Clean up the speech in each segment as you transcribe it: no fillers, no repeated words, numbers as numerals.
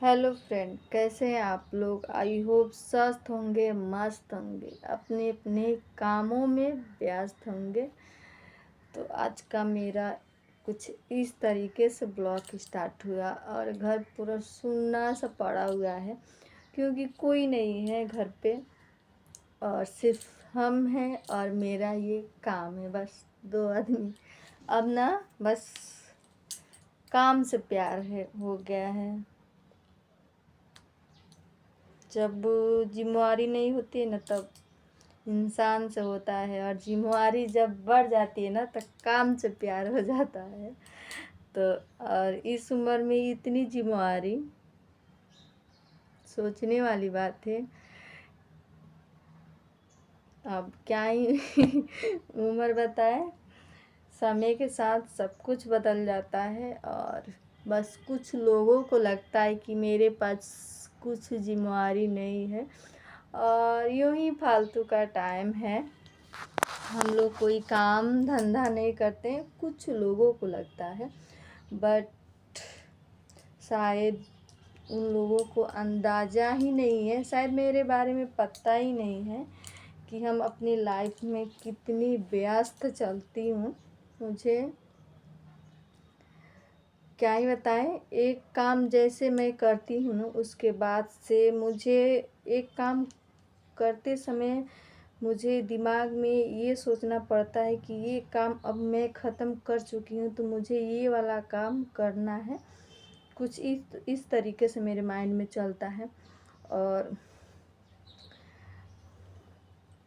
Hello friend, कैसे हैं आप लोग। आई होप स्वस्थ होंगे, मस्त होंगे, अपने अपने कामों में व्यस्त होंगे। तो आज का मेरा कुछ इस तरीके से ब्लॉग स्टार्ट हुआ और घर पूरा सुन्ना सा पड़ा हुआ है क्योंकि कोई नहीं है घर पे और सिर्फ हम हैं और मेरा ये काम है, बस दो आदमी। अब ना बस काम से प्यार है हो गया है। जब जिम्मेवारी नहीं होती है ना तब इंसान से होता है, और जिम्मेवारी जब बढ़ जाती है ना तब काम से प्यार हो जाता है। तो और इस उम्र में इतनी जिम्मेवारी सोचने वाली बात है। अब क्या ही उम्र बताए, समय के साथ सब कुछ बदल जाता है और बस कुछ लोगों को लगता है कि मेरे पास कुछ जिम्मेवारी नहीं है और यूं ही फालतू का टाइम है। हम लोग कोई काम धंधा नहीं करते हैं, कुछ लोगों को लगता है, बट शायद उन लोगों को अंदाज़ा ही नहीं है, शायद मेरे बारे में पता ही नहीं है कि हम अपनी लाइफ में कितनी व्यस्त चलती हूँ। मुझे क्या ही बताएं, एक काम जैसे मैं करती हूँ ना उसके बाद से मुझे एक काम करते समय मुझे दिमाग में ये सोचना पड़ता है कि ये काम अब मैं ख़त्म कर चुकी हूँ तो मुझे ये वाला काम करना है। कुछ इस तरीके से मेरे माइंड में चलता है और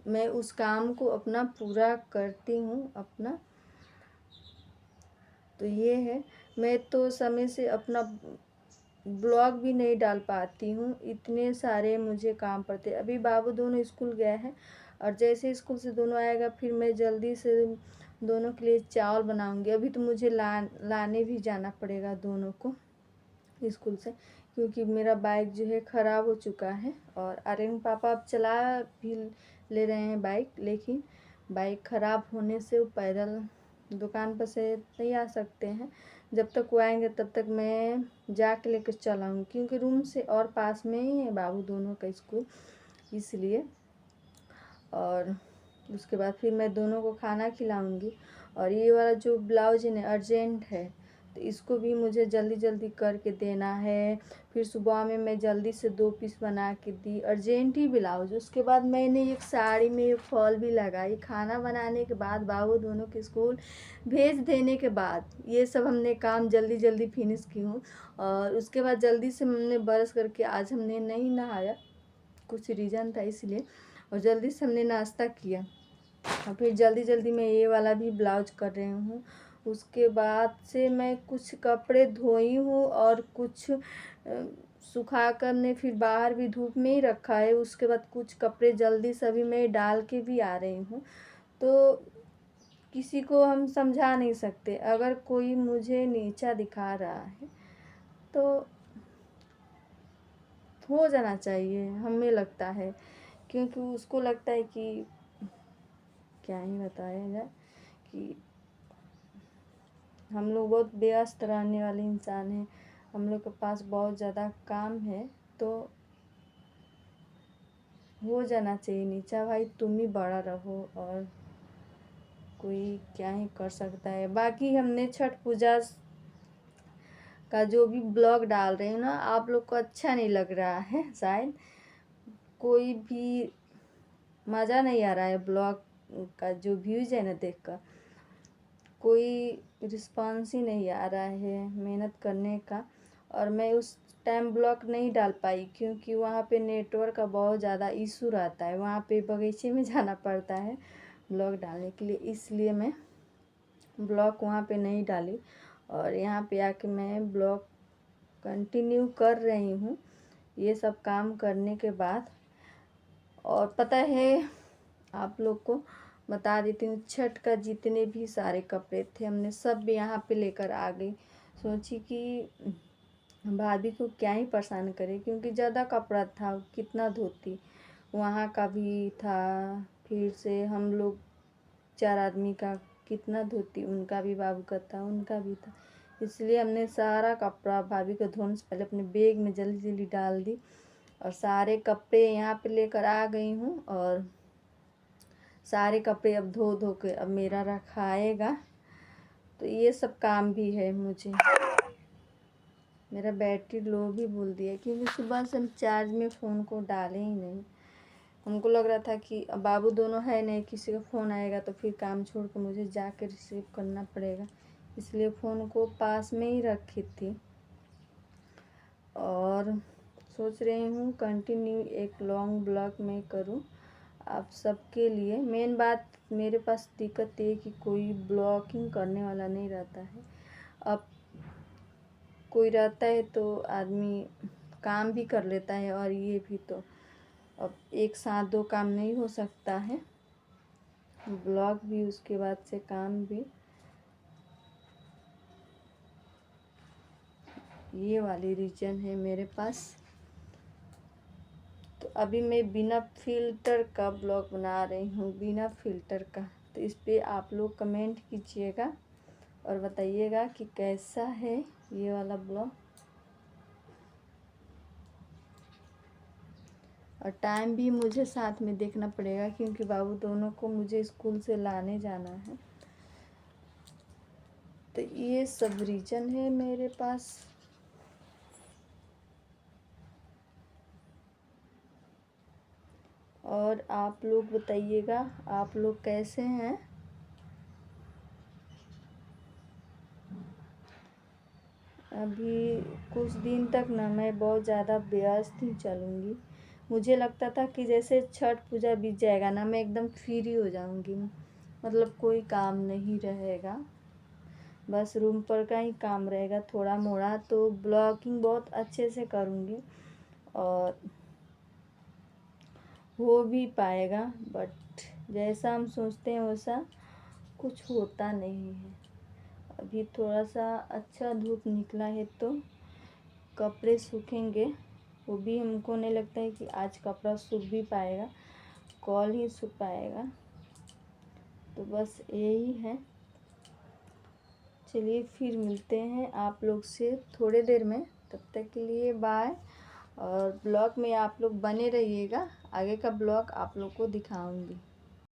मैं उस काम को अपना पूरा करती हूँ अपना। तो ये है, मैं तो समय से अपना ब्लॉग भी नहीं डाल पाती हूँ, इतने सारे मुझे काम पड़ते। अभी बाबू दोनों स्कूल गया है और जैसे स्कूल से दोनों आएगा फिर मैं जल्दी से दोनों के लिए चावल बनाऊंगी। अभी तो मुझे लाने भी जाना पड़ेगा दोनों को स्कूल से, क्योंकि मेरा बाइक जो है ख़राब हो चुका है। और आर्यन पापा अब चला भी ले रहे हैं बाइक, लेकिन बाइक ख़राब होने से वो पैदल दुकान पर से नहीं आ सकते हैं। जब तक वो आएंगे तब तक मैं जाके लेकर चल आऊँगी, क्योंकि रूम से और पास में ही है बाबू दोनों का स्कूल, इसलिए। और उसके बाद फिर मैं दोनों को खाना खिलाऊंगी। और ये वाला जो ब्लाउज है ना अर्जेंट है, तो इसको भी मुझे जल्दी जल्दी करके देना है। फिर सुबह में मैं जल्दी से 2 पीस बना के दी, अर्जेंट ही ब्लाउज। उसके बाद मैंने एक साड़ी में एक फॉल भी लगाई। खाना बनाने के बाद बाबू दोनों के स्कूल भेज देने के बाद ये सब हमने काम जल्दी जल्दी फिनिश की हूँ। और उसके बाद जल्दी से हमने ब्रश करके, आज हमने नहीं नहाया, कुछ रीज़न था इसलिए, और जल्दी से हमने नाश्ता किया और फिर जल्दी जल्दी मैं ये वाला भी ब्लाउज कर रही हूँ। उसके बाद से मैं कुछ कपड़े धोई हूँ और कुछ सुखा कर ने फिर बाहर भी धूप में ही रखा है। उसके बाद कुछ कपड़े जल्दी से अभी मैं डाल के भी आ रही हूँ। तो किसी को हम समझा नहीं सकते, अगर कोई मुझे नीचा दिखा रहा है तो हो जाना चाहिए, हमें लगता है, क्योंकि उसको लगता है कि क्या ही बताया जाए कि हम लोग बहुत व्यस्त रहने वाले इंसान हैं, हम लोग के पास बहुत ज़्यादा काम है, तो हो जाना चाहिए नीचा। भाई तुम ही बड़ा रहो और कोई क्या ही कर सकता है। बाकी हमने छठ पूजा का जो भी ब्लॉग डाल रहे हैं ना, आप लोग को अच्छा नहीं लग रहा है, शायद कोई भी मज़ा नहीं आ रहा है ब्लॉग का जो व्यूज़ है ना देखकर, कोई रिस्पॉन्स ही नहीं आ रहा है मेहनत करने का। और मैं उस टाइम ब्लॉग नहीं डाल पाई क्योंकि वहाँ पे नेटवर्क का बहुत ज़्यादा इशू रहता है, वहाँ पे बगीचे में जाना पड़ता है ब्लॉग डालने के लिए, इसलिए मैं ब्लॉग वहाँ पे नहीं डाली। और यहाँ पे आके मैं ब्लॉग कंटिन्यू कर रही हूँ ये सब काम करने के बाद। और पता है आप लोग को बता देती हूँ, छठ का जितने भी सारे कपड़े थे हमने सब यहाँ पे लेकर आ गई। सोची कि भाभी को क्या ही परेशान करे, क्योंकि ज़्यादा कपड़ा था, कितना धोती, वहाँ का भी था, फिर से हम लोग 4 आदमी का कितना धोती, उनका भी, बाबू का था, उनका भी था, इसलिए हमने सारा कपड़ा भाभी को धोने से पहले अपने बैग में जल्दी जल्दी डाल दी और सारे कपड़े यहाँ पे लेकर आ गई हूँ। और सारे कपड़े अब धो धो के अब मेरा रखाएगा। तो ये सब काम भी है मुझे। मेरा बैटरी लो भी बोल दिया क्योंकि सुबह से हम चार्ज में फ़ोन को डाले ही नहीं। हमको लग रहा था कि अब बाबू दोनों है नहीं, किसी का फ़ोन आएगा तो फिर काम छोड़ कर मुझे जाके रिसीव करना पड़ेगा, इसलिए फ़ोन को पास में ही रखी थी। और सोच रही हूँ कंटिन्यू एक लॉन्ग ब्लॉग में करूँ आप सबके लिए। मेन बात मेरे पास दिक्कत ये कि कोई ब्लॉगिंग करने वाला नहीं रहता है। अब कोई रहता है तो आदमी काम भी कर लेता है और ये भी, तो अब एक साथ दो काम नहीं हो सकता है, ब्लॉग भी उसके बाद से काम भी। ये वाली रीजन है मेरे पास। तो अभी मैं बिना फ़िल्टर का ब्लॉग बना रही हूँ, बिना फ़िल्टर का। तो इस पे आप लोग कमेंट कीजिएगा और बताइएगा कि कैसा है ये वाला ब्लॉग। और टाइम भी मुझे साथ में देखना पड़ेगा क्योंकि बाबू दोनों को मुझे स्कूल से लाने जाना है। तो ये सब रीजन है मेरे पास। और आप लोग बताइएगा आप लोग कैसे हैं। अभी कुछ दिन तक ना मैं बहुत ज़्यादा व्यस्त ही चलूँगी। मुझे लगता था कि जैसे छठ पूजा बीत जाएगा ना मैं एकदम फ्री हो जाऊँगी, मतलब कोई काम नहीं रहेगा, बस रूम पर का ही काम रहेगा थोड़ा मोड़ा। तो ब्लॉगिंग बहुत अच्छे से करूँगी और हो भी पाएगा, बट जैसा हम सोचते हैं वैसा कुछ होता नहीं है। अभी थोड़ा सा अच्छा धूप निकला है तो कपड़े सूखेंगे, वो भी हमको नहीं लगता है कि आज कपड़ा सूख भी पाएगा, कल ही सूख पाएगा। तो बस यही है। चलिए फिर मिलते हैं आप लोग से थोड़ी देर में, तब तक के लिए बाय। और ब्लॉग में आप लोग बने रहिएगा, आगे का ब्लॉग आप लोग को दिखाऊंगी।